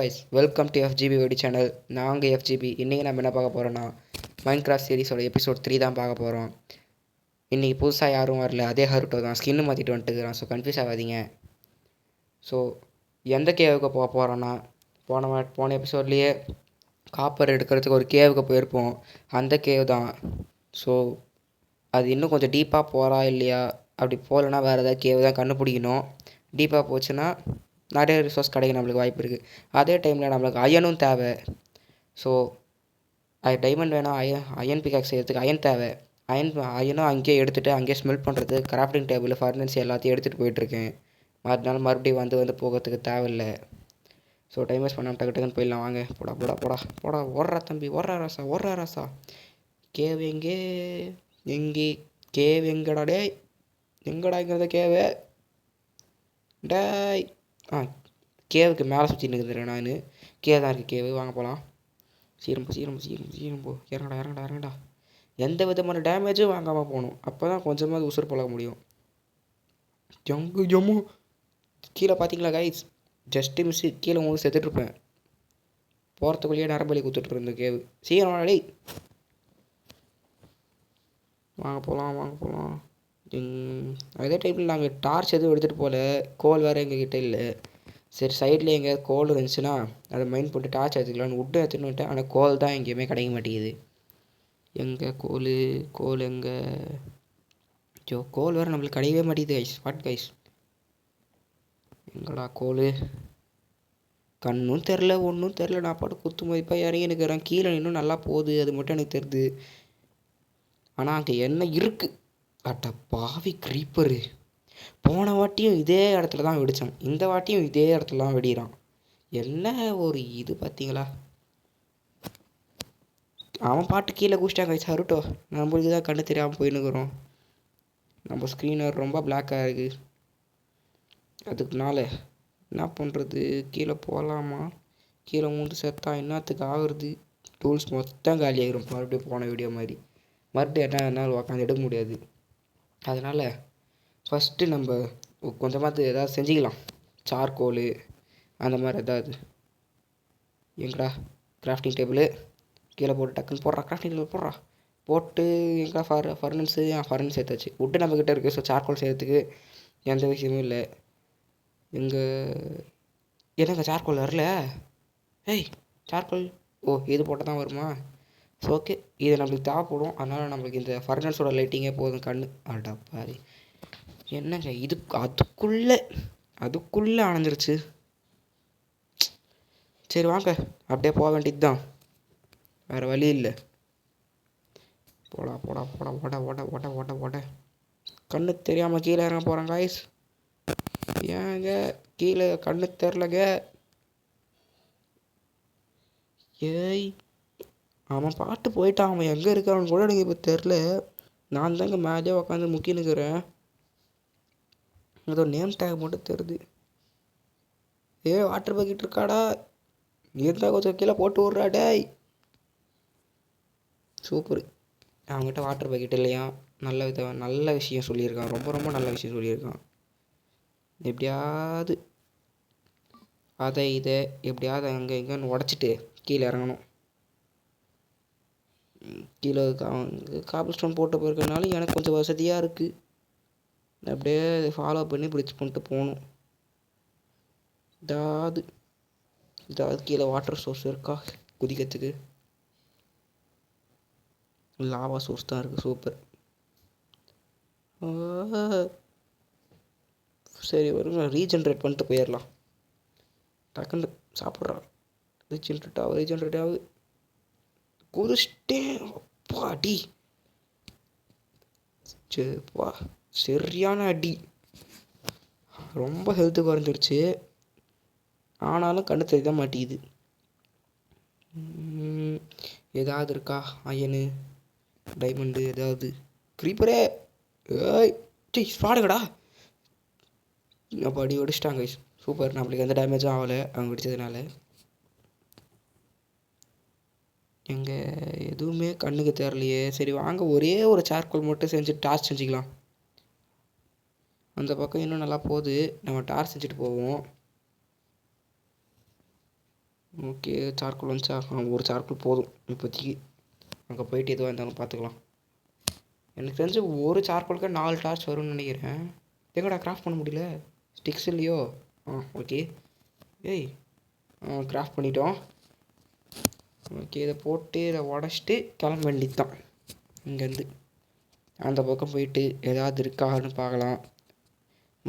Guys, welcome to FGB வெடி channel. நாங்கள் FGB. இன்றைக்கி நம்ம என்ன பார்க்க போகிறோன்னா மைன்கிராஃப்ட் சீரிஸோட எபிசோட் 3 தான் பார்க்க போகிறோம். இன்றைக்கி புதுசாக யாரும் வரல, அதே ஹருட்டோ தான் ஸ்கின்னு மாற்றிட்டு வந்துட்டுருக்கான். ஸோ கன்ஃபியூஸ் ஆகாதீங்க. ஸோ எந்த கேவுக்கு போக போகிறோன்னா போன எபிசோட்லேயே காப்பர் எடுக்கிறதுக்கு ஒரு கேவுக்கு போயிருப்போம். அந்த கேவ் தான். ஸோ அது இன்னும் கொஞ்சம் டீப்பாக போகிறா இல்லையா, அப்படி போகலன்னா வேறு ஏதாவது கேவ் தான் கண்டுபிடிக்கணும். டீப்பாக போச்சுன்னா நிறைய ரிசோர்ஸ் கிடைக்க நம்மளுக்கு வாய்ப்பு இருக்குது. அதே டைமில் நம்மளுக்கு அயனும் தேவை. ஸோ அது டைமண்ட் வேணாம், அயன் பிகாக்ஸ் செய்யறதுக்கு அயன் தேவை. அயனும் அங்கேயே எடுத்துகிட்டு அங்கேயே ஸ்மெல்ட் பண்ணுறது, கிராஃப்டிங் டேபிள், ஃபர்னன்ஸ் எல்லாத்தையும் எடுத்துகிட்டு போயிட்டுருக்கேன். அதனால மறுபடியும் வந்து போகிறதுக்கு தேவையில்லை. ஸோ டைம் வேஸ்ட் பண்ணாமல் டக்குன்னு போயிடலாம். வாங்க. போடா போடா போடா போடா ஓடுறா தம்பி, ஓடுறா ராசா. கேவ் எங்கே கேவ் எங்கடா எங்கடாங்கிறத கேவே டேய். கேவுக்கு மேலே சுற்றி நிற்கிறேன் நான். கேவ் தான் இருக்குது கேவு. வாங்க போகலாம். சீரம் போ. இறங்கடா. எந்த விதமான டேமேஜும் வாங்காமல் போகணும். அப்போ தான் கொஞ்சமாக உசுறு பழக முடியும். ஜம்மு கீழே பார்த்தீங்களா கைஸ், ஜஸ்ட்டு மிஸ்ஸு. கீழே உங்களுக்கு செத்துட்ருப்பேன். போகிறதுக்குள்ளேயே நரம்பலி கொடுத்துட்டு இருந்த கேவு. சீக்கிரம் வாடா. வாங்க போகலாம். அதே டைமில் நாங்கள் டார்ச் எதுவும் எடுத்துகிட்டு போகல. கோல் வேறு எங்ககிட்ட இல்லை. சரி, சைடில் எங்கேயாவது கோல் இருந்துச்சுன்னா அதை மைண்ட் போட்டு டார்ச் எடுத்துக்கலான்னு விட்டு எடுத்துன்னு வந்துட்டேன். ஆனால் கோல் தான் எங்கேயுமே கிடைக்க மாட்டேங்குது. எங்கே கோல் எங்கே? கோல் வேறு நம்மளுக்கு கிடைக்கவே மாட்டேங்குது கைஸ். வாட் கைஸ், எங்கடா கோல்? கண்ணும் தெரில, ஒன்றும் தெரில. நான் பாட்டு குத்து மதிப்பாக இறங்கி நிற்கிறேன். கீழே இன்னும் நல்லா போகுது, அது மட்டும் எனக்கு தெரியுது. ஆனால் அங்கே என்ன இருக்குது? அட்ட பாவி க்ரீப்பரு. போன வாட்டியும் இதே இடத்துல தான் வெடித்தான், இந்த வாட்டியும் இதே இடத்துல தான் வெடிகிறான். என்ன ஒரு இது பார்த்தீங்களா? அவன் பாட்டு கீழே குடிச்சிட்டாங்க கைஸ். ஹருட்டோ, நம்மளுக்கு தான் கண்ணு தெரியாமல் போயின்னுக்குறோம். நம்ம ஸ்க்ரீனர் ரொம்ப பிளாக்காக இருக்குது. அதுக்குனால என்ன பண்ணுறது? கீழே போகலாமா? கீழே மூந்து செத்தா என்னத்துக்கு ஆகுறது? டூல்ஸ் மொத்தம் காலி ஆகிரும். மறுபடியும் போன வீடியோ மாதிரி மறுபடியும் என்னால் உட்காந்து எடுக்க முடியாது. அதனால் ஃபஸ்ட்டு நம்ம கொஞ்சமாவது எதாவது செஞ்சுக்கலாம். சார்கோலு அந்த மாதிரி எதாவது. எங்கடா கிராஃப்டிங் டேபிள்? கீழே போட்டு டக்குன்னு போடுறா. கிராஃப்டிங் டேபிள் போடுறா. போட்டு எங்கடா ஃபர்னன்ஸு? ஃபர்னன்ஸ் சேர்த்தாச்சு. விட்டு நம்மக்கிட்ட இருக்குது. ஸோ சார்கோல் செய்கிறதுக்கு எந்த விஷயமும் இல்லை. என்னங்க சார்கோல் வரல? ஏய், சார்கோல். இது போட்டால் தான் வருமா? ஸோ ஓகே, இது நம்மளுக்கு தேவைப்படும். அதனால் நம்மளுக்கு இந்த ஃபர்னன்ஸோட லைட்டிங்கே போதும். கண்ணு அடப்பாரு. என்னங்க இது அதுக்குள்ளே அணைஞ்சிருச்சு. சரி வாங்க, அப்படியே போக வேண்டியது தான், வேறு வழி இல்லை. போட கண்ணு தெரியாமல் கீழே இறங்க போகிறாங்க காய்ஸ். ஏங்க கீழே கண்ணு தெரிலங்க. ஏய், அவன் பாட்டு போயிட்டான். அவன் எங்கே இருக்கான்னு கூட எனக்கு இப்போ தெரில. நான் தாங்க மேலேயே உட்காந்து முக்கினுக்கிறேன். ஏதோ நேம் டேக் மட்டும் தெரியுது. வாட்டர் பக்கெட் இருக்காடா? இருந்தால் கொஞ்சம் கீழே போட்டு விட்றா டேய். சூப்பர். அவங்ககிட்ட வாட்டர் பக்கெட் இல்லையா? நல்ல விஷயம் சொல்லியிருக்கான். ரொம்ப நல்ல விஷயம் சொல்லியிருக்கான். எப்படியாவது இதை எப்படியாவது அங்கே எங்கேன்னு உடச்சிட்டு கீழே இறங்கணும். கீழே காபிள் ஸ்டோன் போட்டு போயிருக்கனால எனக்கு கொஞ்சம் வசதியாக இருக்குது. அப்படியே ஃபாலோ பண்ணி பிடிச்சி பண்ணிட்டு போகணும். இதாவது கீழே வாட்டர் சோர்ஸ் இருக்கா குதிக்கிறதுக்கு? லாவா சோர்ஸ் தான் இருக்குது. சூப்பர். சரி, வருங்க. ரீஜென்ரேட் பண்ணிட்டு போயிடலாம். டக்குன்னு சாப்பிட்றான். ரீஜென்ரேட் ஆகுது. குதிச்சிட்டேன். அப்பாடி, சரிப்பா, சரியான அடி. ரொம்ப ஹெல்த்து குறைஞ்சிருச்சு. ஆனாலும் கண்ணு தெரிய மாட்டேங்குது. ஏதாவது இருக்கா? அயனு, டைமண்டு ஏதாவது? க்ரீப்பரே, ஏய் ஸ்பாடுங்கடா. அப்போ அடி ஒடிச்சிட்டாங்க. சூப்பர். நம்மளுக்கு எந்த டேமேஜும் ஆகலை அவங்க அடித்ததுனால. எங்கே எதுவுமே கண்ணுக்கு தெரியலையே. சரி வாங்க, ஒரே ஒரு சார்கோல் மட்டும் செஞ்சு டார்ச் செஞ்சுக்கலாம். அந்த பக்கம் இன்னும் நல்லா போகுது. நம்ம டார்ச் செஞ்சுட்டு போவோம். ஓகே சார்கோல் வந்துச்சா ஒரு சார்கோல் போதும் இப்போதைக்கு. அங்கே போயிட்டு எதுவாக இருந்தாலும் பார்த்துக்கலாம். எனக்கு தெரிஞ்சு ஒரு சார்கோலுக்கு 4 டார்ச் வரும்னு நினைக்கிறேன். எங்கடா கிராஃப்ட் பண்ண முடியல, ஸ்டிக்ஸ் இல்லையோ? ஓகே. ஏய் கிராஃப்ட் பண்ணிட்டோம். ஓகே இதை போட்டு இதை உடச்சிட்டு கிளம்ப வேண்டியது தான். இங்கேருந்து அந்த பக்கம் போயிட்டு ஏதாவது இருக்கான்னு பார்க்கலாம்.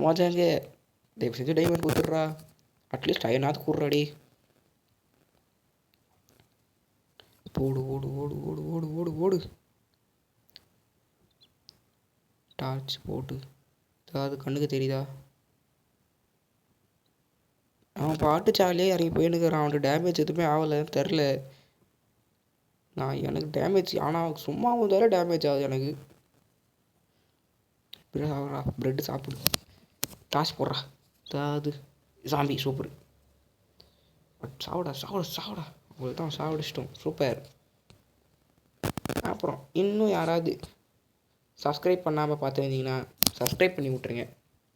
மோஜாங்க தயவு செஞ்சு டைமண்ட் கொடுத்துட்றா, அட்லீஸ்ட் ஐயனாவது கூடுறாடி. ஓடு ஓடு ஓடு ஓடு ஓடு ஓடு ஓடு. டார்ச் போட்டு ஏதாவது கண்ணுக்கு தெரியுதா? அவன் பாட்டு ஜாலியாக இறங்கி போயின்னுக்கிறான். அவனுக்கு டேமேஜ் எதுவுமே ஆகலைன்னு தெரில. எனக்கு டேமேஜ் ஆனால் சும்மா வந்தாலே டேமேஜ் ஆகுது எனக்கு. ப்ரெட்டு சாப்பிடு, டாஸ் போடுறா. அதாவது சாம்பி சூப்பர். சாப்பிடா சாப்பிட சாப்பிடா, உங்களுக்கு தான் சாப்பிடிச்சிட்டோம். சூப்பர். அப்புறம் இன்னும் யாராவது சப்ஸ்கிரைப் பண்ணாமல் பார்த்துருந்தீங்கன்னா சப்ஸ்கிரைப் பண்ணி விட்ருங்க.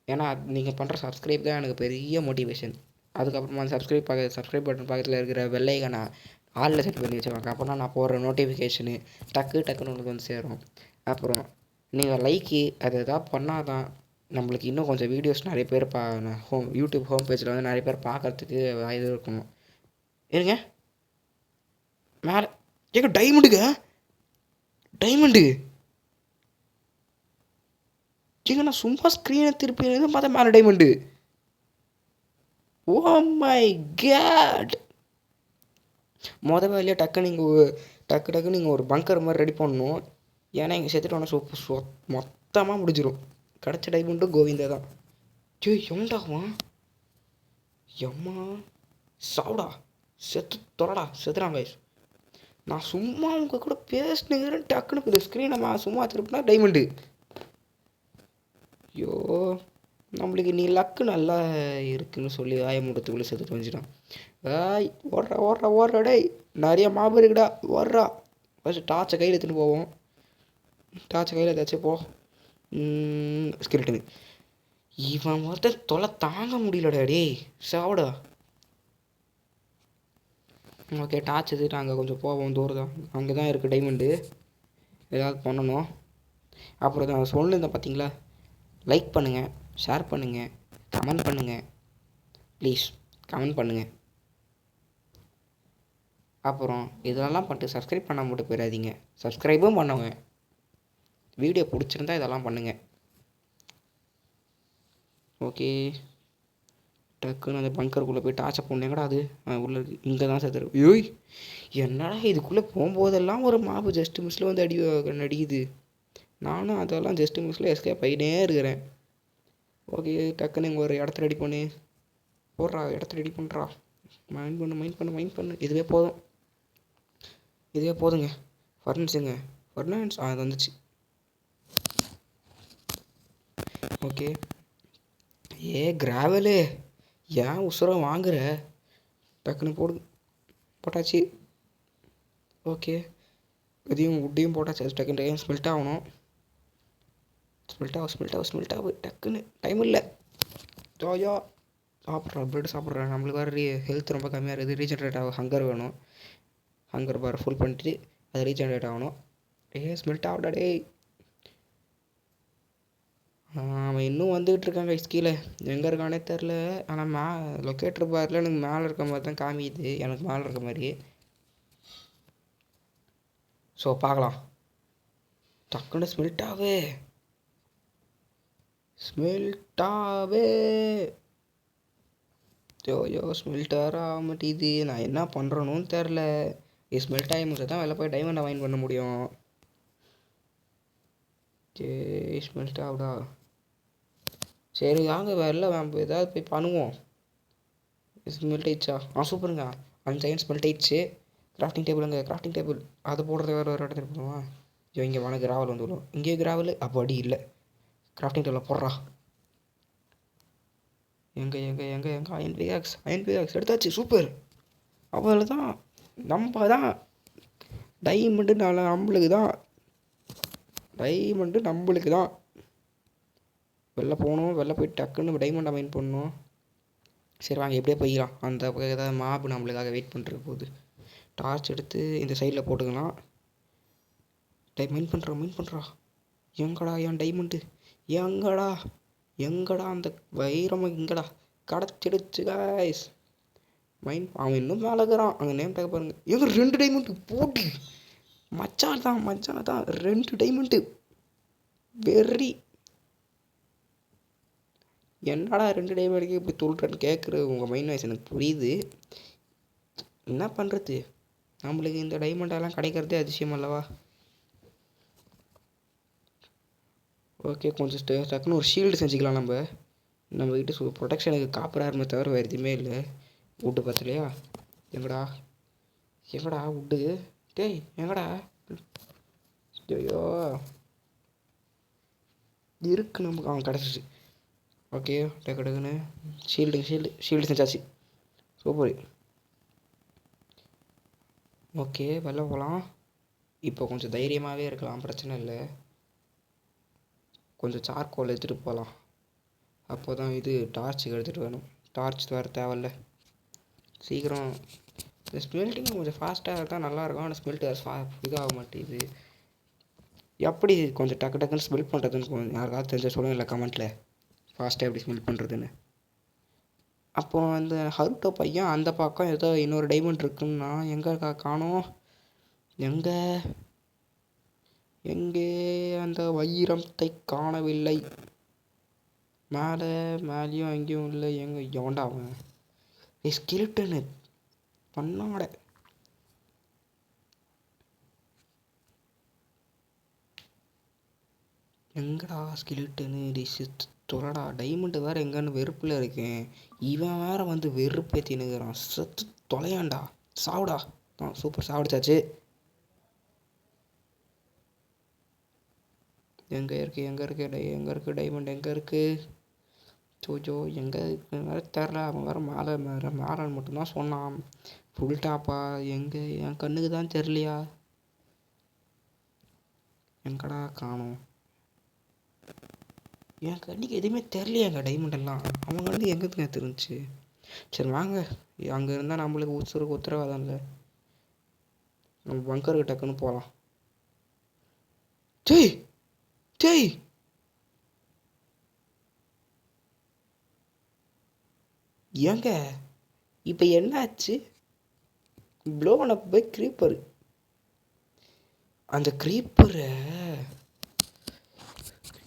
ஏன்னா நீங்கள் பண்ணுற சப்ஸ்கிரைப் தான் எனக்கு பெரிய மோட்டிவேஷன். அதுக்கப்புறமா சப்ஸ்கிரைப் பட்டன் பக்கத்தில் இருக்கிற வெள்ளைக்கான ஆளில் செட் பண்ணி வச்சுருவாங்க. அப்போனா நான் போடுற நோட்டிஃபிகேஷனு டக்குன்னு உங்களுக்கு வந்து சேரும். அப்புறம் நீங்கள் லைக்கு அது எதாவது பண்ணால் தான் நம்மளுக்கு இன்னும் கொஞ்சம் வீடியோஸ் நிறைய பேர் யூடியூப் ஹோம் பேஜில் வந்து நிறைய பேர் பார்க்குறதுக்கு இது இருக்கணும். இருங்க மேலே ஏங்க டைமண்டு ஏங்க நான் சும்மா ஸ்க்ரீனை திருப்பி பார்த்தா மேலே டைமண்டு. Oh my gate. வேலையாக டக்குன்னு நீங்கள் ஒரு பங்கர் மாதிரி ரெடி பண்ணணும். ஏன்னா இங்கே செத்துட்டோன்னா மொத்தமாக முடிஞ்சிடும். கிடச்ச டைமண்டும் கோவிந்தா தான். எம்டாகுமா எம்மா சாவுடா, செத்து தொலைடா, செத்துறாங்க. நான் சும்மா உங்க கூட பேசினுக்கிறேன், டக்குன்னு இந்த ஸ்க்ரீனை சும்மா திருப்பினா டைமண்டு. ஐயோ நம்மளுக்கு நீ லக்கு நல்லா இருக்குன்னு சொல்லி ஆயமுடத்துக்குள்ளே செத்துட்டு வந்துட்டான். ஓடுறா டேய், நிறைய மாபு இருக்குடா, ஓடுறா. ஃபஸ்ட்டு டார்ச்சை கையில் எடுத்துகிட்டு போவோம். டார்ச்சை கையில் ஏதாச்சும் போ. ஸ்கிரிட்டுன்னு இவன் ஒருத்தர் தொலை தாங்க முடியலடா டேய், சாவுடா. ஓகே டார்ச் எடுத்துட்டு அங்கே கொஞ்சம் போவோம், தூரம் தான். அங்கே தான் இருக்குது டைமண்டு. ஏதாவது பண்ணணும். அப்புறம் தான் சொல்லியிருந்தேன் பார்த்தீங்களா, லைக் பண்ணுங்கள், ஷேர் பண்ணுங்கள், கமெண்ட் பண்ணுங்கள், ப்ளீஸ் கமெண்ட் பண்ணுங்கள். அப்புறம் இதெல்லாம் பண்ணிட்டு சப்ஸ்கிரைப் பண்ண மட்டும் போயிடாதீங்க, சப்ஸ்கிரைபும் பண்ணுங்க. வீடியோ பிடிச்சிருந்தா இதெல்லாம் பண்ணுங்கள். ஓகே டக்குன்னு அந்த பங்கருக்குள்ளே போய் டார்ச்சை போனேங்கடா. அது உள்ளே இருக்குது, இங்கே தான் சேர்த்துருக்கு. ஏய் என்னடா இதுக்குள்ளே போகும்போதெல்லாம் ஒரு மாபு ஜஸ்ட்டு மிஸ்ஸில் வந்து அடிக்குது. நானும் அதெல்லாம் ஜஸ்ட்டு மிஸ்ஸில் எஸ்கேப் ஆகிட்டே இருக்கிறேன். ஓகே டக்குன்னு இங்கே ஒரு இடத்த ரெடி பண்ணு, போடுறா, இடத்த ரெடி பண்ணுறா. மைண்ட் பண்ணு. இதுவே போதுங்க. ஃபர்னன்ஸ் அது வந்துச்சு. ஓகே கிராவலு ஏன் உசுரம் வாங்குற, டக்குன்னு போட்டாச்சு. ஓகே இதையும் உட்டையும் போட்டாச்சு. அது டக்குன்னு ஸ்மெல்ட் ஆகணும். ஸ்மெல்ட் ஆகும் டக்குன்னு, டைம் இல்லை. ஜோயோ ப்ரெட் சாப்பிட்றேன். நம்மளுக்கு வேறு ஹெல்த் ரொம்ப கம்மியாக இருக்குது. ரீஜென்ரேட் ஆகும். ஹங்கர் வேணும். ஹங்கர் பார் ஃபுல் பண்ணிட்டு அது ரீஜென்ரேட் ஆகணும். ஸ்மெல்ட் ஆகடா டேய். அவன் இன்னும் வந்துக்கிட்டு இருக்காங்க கீழே, எங்கே இருக்கானே தெரில. ஆனால் லொக்கேட்டர் பாரில் எனக்கு மேலே இருக்க மாதிரி தான் காமிக்குது, எனக்கு மேலே இருக்க மாதிரி. ஸோ பார்க்கலாம். டக்குன்னு ஸ்மெல்ட் ஆவே. ஐயோ ஸ்மெல்ட் ஆக மாட்டேது. நான் என்ன பண்ணுறேன்னு தெரில. ஸ்மெல்ட் ஆகி முடிச்சா தான் வெளில போய் டைமண்டை வாங்கி பண்ண முடியும். ஸ்மெல்ட் ஆகுடா. சரி வாங்க வெளில ஏதாவது போய் பண்ணுவோம். ஸ்மெல்ட் ஆயிடுச்சா? சூப்பருங்க. 5 செகண்ட் ஸ்மெல்ட் ஆயிடுச்சு. கிராஃப்டிங் டேபிள் அதை போடுறது வேறு இடத்துல போடுவோம். இங்கே வாங்க கிராவல் வந்து விடுவோம். இங்கே கிராவல் அப்போ அடி இல்லை. கிராஃப்டிங் டேபிளில் போடுறா. எங்கே அயன் பிகாக்ஸ் எடுத்தாச்சு. சூப்பர். அவ்வளோ தான். நம்ம தான் டைமண்டு நம்மளுக்கு தான். வெளில போகணும். வெளில போய் டக்குன்னு டைமண்டை மைண்ட் பண்ணணும். சரி வாங்க எப்படியே போய்க்கலாம். அந்த ஏதாவது மாப் நம்மளுக்காக வெயிட் பண்ணுற போகுது. டார்ச் எடுத்து இந்த சைடில் போட்டுக்கலாம். மைண்ட் பண்ணுறா. எங்கடா என் டைமண்டு? எங்கடா எங்கடா அந்த வைரம் எங்கடா? கடச்சிடுச்சு காய்ஸ். அவன் இன்னும் மேலே இருக்கிறான். அங்கே நேம் டேக் பாருங்க. எங்க 2 டைமண்டு போட்டு மச்சான் தான் 2 டைமண்டு. வெறி. என்னடா 2 டைமண்டுக்கு இப்படி துள்ளுறன்னு கேட்குற உங்கள் மைண்ட் வாய்ஸ் எனக்கு புரியுது. என்ன பண்ணுறது, நம்மளுக்கு இந்த டைமண்டெல்லாம் கிடைக்கிறதே அதிசயம் அல்லவா. ஓகே கொஞ்சம் டக்குன்னு ஒரு ஷீல்டு செஞ்சுக்கலாம். நம்ம கிட்ட ப்ரொடெக்ஷனுக்கு காப்பர் ஆர்மை தவிர வேறு எதுவுமே இல்லை. வுட்டு பார்த்துலையா? எங்கடா வுட்டு? டேய் எங்கடா? ஐயோ இருக்கு நமக்கு. அவன் கிடச்சிச்சு. ஓகே டக்குன்னு ஷீல்டு செஞ்சாச்சு. சூப்பர். ஓகே வெளில போகலாம். இப்போ கொஞ்சம் தைரியமாகவே இருக்கலாம், பிரச்சனை இல்லை. கொஞ்சம் சார்கோல் எடுத்துகிட்டு போகலாம். அப்போ தான் இது டார்ச்சுக்கு எடுத்துகிட்டு வேணும். டார்ச் வேறு தேவையில்ல. சீக்கிரம் இந்த ஸ்மெல்ட்டிங் கொஞ்சம் ஃபாஸ்ட்டாக இருந்தால் நல்லாயிருக்கும். ஆனால் ஸ்மெல்ட் இதாக மாட்டேங்குது. எப்படி கொஞ்சம் டக்குன்னு ஸ்மெல் பண்ணுறதுன்னு கொஞ்சம் யாருக்காவது தெரிஞ்ச சொல்லுங்க இல்லை கமெண்ட்டில். ஃபாஸ்ட்டாக எப்படி ஸ்மெல் பண்ணுறதுன்னு. அப்போது அந்த ஹருட்டோ பையன் அந்த பக்கம் ஏதோ இன்னொரு டைமண்ட் இருக்குன்னா எங்கே காணோம்? எங்கே அந்த வைரத்தை காணவில்லை. மேலேயும் எங்கேயும் இல்லை. எவன்டா அவன்? ஸ்கெலிட்டனு பண்ணாட. எங்கடா ஸ்கெலிட்டனு? தொலைடா. டைமண்டு வேறு எங்கன்னு வெறுப்பில் இருக்கேன். இவன் வேறு வந்து வெறுப்பேற்றினுக்கிறான். செத்து தொலையாண்டா. சாவுடா. சூப்பர் சாப்பிடுச்சாச்சு. எங்கே இருக்குது டைமண்ட்? எங்கே இருக்குது? ஜோஜோ எங்கே வேறு தெரில. அவன் வேறு மேலே மட்டும்தான் சொன்னான். ஃபுல் டாப்பா? எங்கே? என் கண்ணுக்கு தான் தெரியலையா? எங்கடா காணோம்? என் கண்ணுக்கு எதுவுமே தெரியலையாங்க டைமண்டெல்லாம். அவங்க வந்து எங்கேருந்துங்க தெரிஞ்சிச்சு? சரி வாங்க, அங்கே இருந்தால் நம்மளுக்கு உசுருக்கு உத்தரவாதம் இல்லை. நம்ம பங்கருக்கு டக்குன்னு போகலாம். டேய் ஏங்க இப்போ என்னாச்சு? Blown up by creeper. அந்த க்ரீப்பரை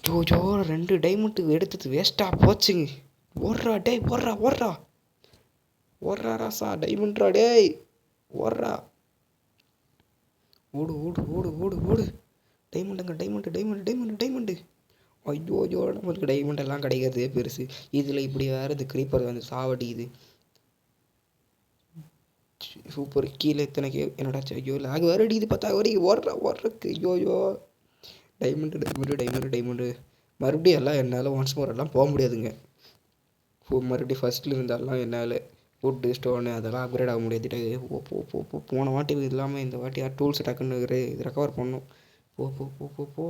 ஜோஜோ 2 டைமண்ட் எடுத்தது வேஸ்ட்டாக போச்சுங்க. ஓடுறா ராசா. டைமண்ட்ரா டேய். ஓடுறா. ஓடு. டைமண்டு. ஐயோ நம்மளுக்கு டைமண்டெல்லாம் கிடைக்கிறதே பெருசு. இதில் இப்படி வேறு இந்த க்ரீப்பர் வந்து சாவடிக்குது. சூப்பர். கீழே இத்தனைக்கு என்னடா? ஐயோ லாக் வேறு அடிக்குது. பார்த்தா வரைக்கும் ஓடுறக்கு. ஐயோ டைமண்டு. மறுபடியும் எல்லாம் என்னால் ஒன்ஸ் மோர் எல்லாம் போக முடியாதுங்க. மறுபடியும் ஃபஸ்ட்டில் இருந்தாலும் என்னால் வுட்டு ஸ்டோனு அதெல்லாம் அப்கிரேட் ஆக முடியாது. போன வாட்டி இல்லாமல் இந்த வாட்டி யார் டூல்ஸ் டக்குன்னு இது ரெக்கவர் பண்ணும். போ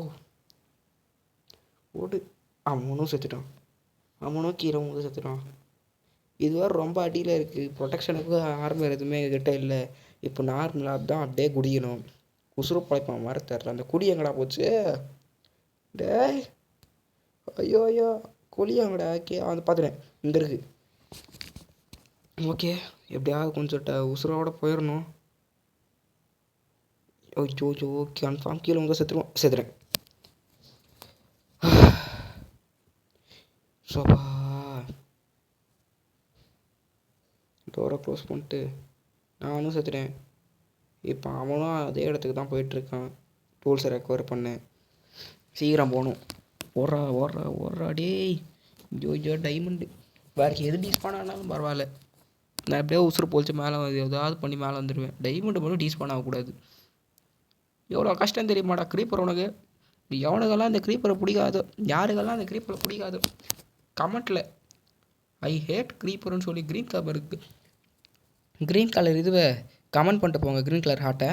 ஓடு. அவனும் செத்துட்டான். கீழே செத்துட்டான். இதுவரை ரொம்ப அடியில் இருக்குது. ப்ரொடெக்ஷனுக்கு ஆர்மர் எதுவுமே கிட்ட இல்லை. இப்போ நார்மலாக தான் அப்படியே குடிக்கணும். உசுறு பழைப்பான் வர தெரில. அந்த குடி எங்கடா போச்சு? டேய் ஐயோ குழியாங்கடா. வந்து பார்த்துட்டேன். இங்கே இருக்குது. ஓகே எப்படியாவது கொஞ்சம் உசுரோட போயிடணும். ஐயோ கன்ஃபார்ம் கீழே செத்துறேன். சோபா. டோரை க்ளோஸ் பண்ணிட்டு நானும் செத்துட்டேன். இப்போ அவனும் அதே இடத்துக்கு தான் போயிட்டுருக்கான். டூல்ஸை ரெக்கவர் பண்ணேன். சீக்கிரம் போகணும். ஓடுறா டேய். ஐயோ டைமண்டு வேறு எது டீஸ்பான் ஆனாலும் பரவாயில்ல. நான் எப்படியோ உசுறு போலிச்சு மேலே ஏதாவது பண்ணி மேலே வந்துடுவேன். டைமண்டு மட்டும் டீஸ்பான் ஆகக்கூடாது. எவ்வளோ கஷ்டம் தெரியுமாடா க்ரீப்பர் உனக்கு? எவனுக்கெல்லாம் இந்த க்ரீப்பரை பிடிக்காதோ, யாருக்கெல்லாம் இந்த க்ரீப்பரை பிடிக்காதோ கமெண்ட்டில் ஐ ஹேட் க்ரீப்பர்னு சொல்லி க்ரீன் கலர் இதுவை கமெண்ட் பண்ணிட்டு போங்க. க்ரீன் கலர் ஹார்ட்டை.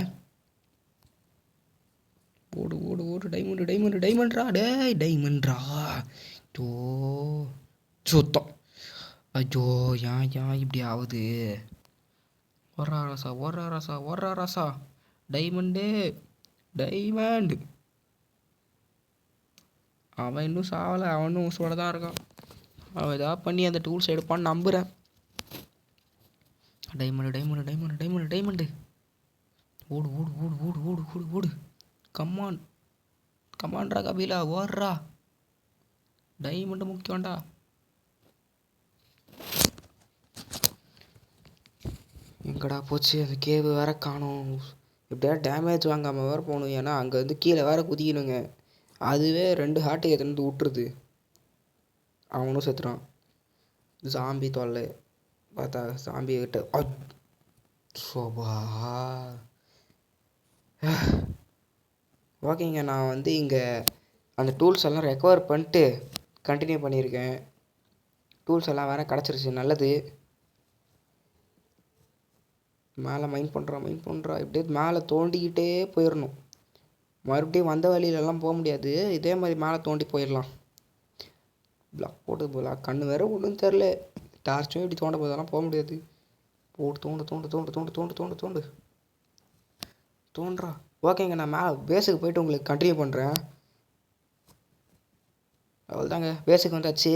ஓடு டைமண்ட்ரா டேய். டைமண்ட்ரா சுத்தம். ஐயோ ஏன் ஏன் இப்படி ஆகுது? ஒர்றா ராசா ஒர்றா ராசா ஒர்றா ராசா. Diamond diamond. அவன் இன்னும் சாவலை, அவனும் உசுவோட தான் இருக்கான். அவன் ஏதாவது பண்ணி அந்த டூல்ஸ் எடுப்பான்னு நம்புகிறேன். Diamond diamond diamond diamond diamond. ஓடு ஓடு ஓடு ஓடு ஓடு ஓடு ஓடு. கம்மான் கமான்ரா கபிலா ஓடுறா. டைமண்டு முக்கியம்டா. எங்கடா போச்சு அந்த கேவு வேற காணும். எப்படியா டேமேஜ் வாங்காமல் வேறு போகணும், ஏன்னா அங்கேருந்து கீழே வேற குதிக்கணுங்க. அதுவே 2 ஹார்ட்டு எத்தனை விட்டுருது. அவனும் செத்துறான். சாம்பி தொல்லை பார்த்தா சாம்பி கிட்ட சோபா. ஓகேங்க, நான் வந்து இங்கே அந்த டூல்ஸ் எல்லாம் ரெக்கவர் பண்ணிட்டு கண்டினியூ பண்ணியிருக்கேன். டூல்ஸ் எல்லாம் வேறு கிடச்சிருச்சு, நல்லது. மேலே மைண்ட் பண்ணுறா இப்படியே மேலே தோண்டிக்கிட்டே போயிடணும். மறுபடியும் வந்த வழியிலலாம் போக முடியாது, இதே மாதிரி மேலே தோண்டி போயிடலாம். பிளாக் போட்டு பிளாக் கண்ணு வேறு ஒன்றும் தெரில. டார்ச்சும் இப்படி தோண்ட போதெல்லாம் போக முடியாது. போட்டு தோண்டு தோண்டு தோண்டு தோண்டு தோண்டு தோண்டு தோண்டு தோன்றா. ஓகேங்க, நான் பேஸுக்கு போய்ட்டு உங்களுக்கு கண்டினியூ பண்ணுறேன். அவ்வளோதாங்க, பேஸுக்கு வந்தாச்சு.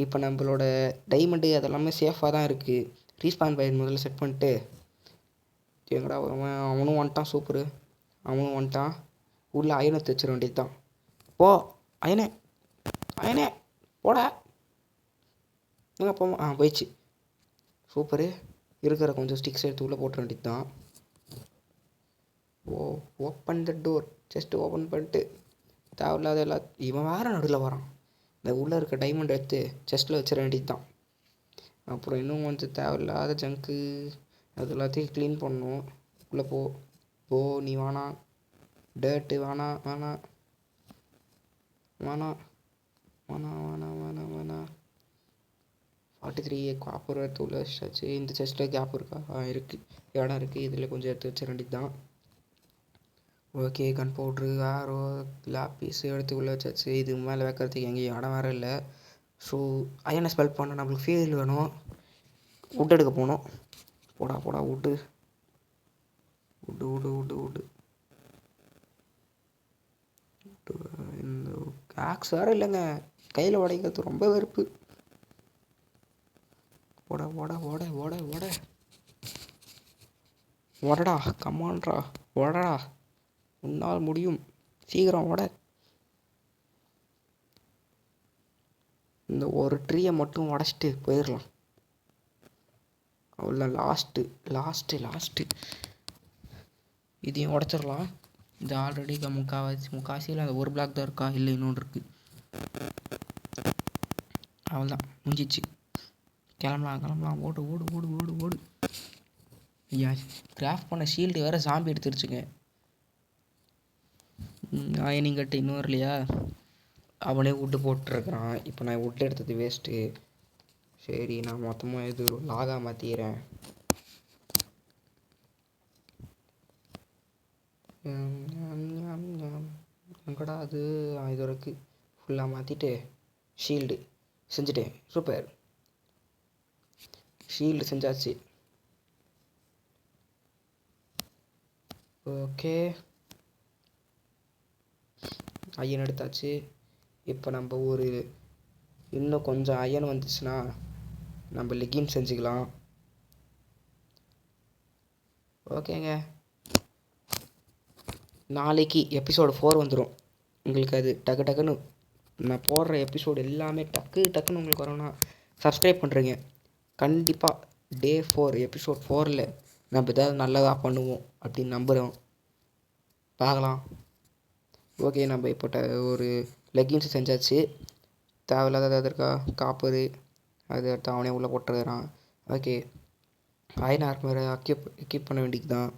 இப்போ நம்மளோட டைமண்டு அதெல்லாமே சேஃபாக தான் இருக்குது. ரீஸ்பான் பாயிண்ட் முதல்ல செட் பண்ணிட்டு எங்கடா அவனும் வந்துட்டான். சூப்பரு, அவனும் வந்துட்டான். உள்ள அயனை தைச்சிட வேண்டியது தான். போ அயனே அயனே போடா. எங்கே போமா போயிடுச்சு. சூப்பரு. இருக்கிற கொஞ்சம் ஸ்டிக்ஸ் எடுத்து உள்ளே போட்ட வேண்டியது தான். Open the door. Chest open பண்ணிட்டு தேவையில்லாத இவன் வேறு நடுவில் வரான். இந்த உள்ளே இருக்க டைமண்ட் எடுத்து செஸ்ட்டில் வச்சிட வேண்டியது தான். அப்புறம் இன்னும் கொஞ்சம் தேவையில்லாத ஜங்க்கு அது எல்லாத்தையும் க்ளீன் பண்ணணும். உள்ளே போ நீ வேணாம். டேர்ட்டு வேணாம் வேணாம் வேணாம் வேணாம் வேணாம் வேணாம் வேணாம். 43 காப்பர் எடுத்து உள்ள வச்சாச்சு. இந்த செஸ்ட்டில் கேப் இருக்கா? இருக்குது, இடம் இருக்குது. இதில் கொஞ்சம் எடுத்து வச்சிட வேண்டியது தான். ஓகே, கன் பவுட்ரு ஆரோ லாப்பீஸ் எடுத்து உள்ளே வச்சாச்சு. இது மேலே வைக்கிறதுக்கு எங்கேயும் இடம் வேறு இல்லை. ஸோ அயனை ஸ்பெல் பண்ண நம்மளுக்கு ஃபியூல் வேணும். வுட் எடுக்க போகணும். போடா wood wood wood wood wood. இந்த ஆக்ஸ் வேறு இல்லைங்க, கையில் உடைக்கிறது ரொம்ப வெறுப்பு. ஓடடா கம்மான்ரா ஓடடா, உன்னால் முடியும், சீக்கிரம் ஓட. இந்த ஒரு ட்ரீயை மட்டும் உடச்சிட்டு போயிடலாம். அவ்வளோ லாஸ்ட்டு இதையும் உடச்சிடலாம். இது ஆல்ரெடி முக்காசியில் அந்த ஒரு பிளாக் தான் இருக்கா, இல்லை இன்னொன்று இருக்குது. அவ்வளோதான், முடிஞ்சிச்சு. கிளம்பலாம். ஓடு. ஐயா, கிராஃப்ட் பண்ண ஷீல்டு வேறு சாம்பி எடுத்துருச்சுங்க. அயனிங் கட்டு இன்னும் இல்லையா? அவனே வுட்டு போட்டுருக்குறான். இப்போ நான் வுட்டு எடுத்தது வேஸ்ட்டு. சரி, நான் மொத்தமாக இது லாகாக மாற்றிக்கிறேன். எங்கடா அது? இது வரைக்கும் ஃபுல்லாக மாற்றிட்டு ஷீல்டு செஞ்சுட்டேன். சூப்பர், ஷீல்டு செஞ்சாச்சு. ஓகே, அயன் எடுத்தாச்சு. இப்போ நம்ம இன்னும் கொஞ்சம் அயன் வந்துச்சுன்னா நம்ம லெகின் செஞ்சுக்கலாம். ஓகேங்க, நாளைக்கு எபிசோடு 4 வந்துடும். உங்களுக்கு அது டக்குன்னு நான் போடுற எபிசோடு எல்லாமே டக்குன்னு உங்களுக்கு வரணும்னா சப்ஸ்கிரைப் பண்ணுறீங்க. கண்டிப்பாக டே 4 எபிசோட் 4ல் நம்ம ஏதாவது நல்லதாக பண்ணுவோம் அப்படின்னு நம்புகிறோம். பார்க்கலாம். ஓகே, நம்ம இப்போ ஒரு லெகின்ஸ் செஞ்சாச்சு. தேவையில்லாத ஏதாவது இருக்கா? காப்பரு அது எடுத்து அவனே உள்ளே போட்டுருக்கிறான். ஓகே, அயன் ஆர்மரை எக்யூப் பண்ண வேண்டியது தான்.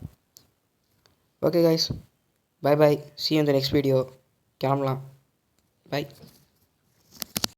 Okay guys, bye see you in the next video. கிளம்பலாம். பை.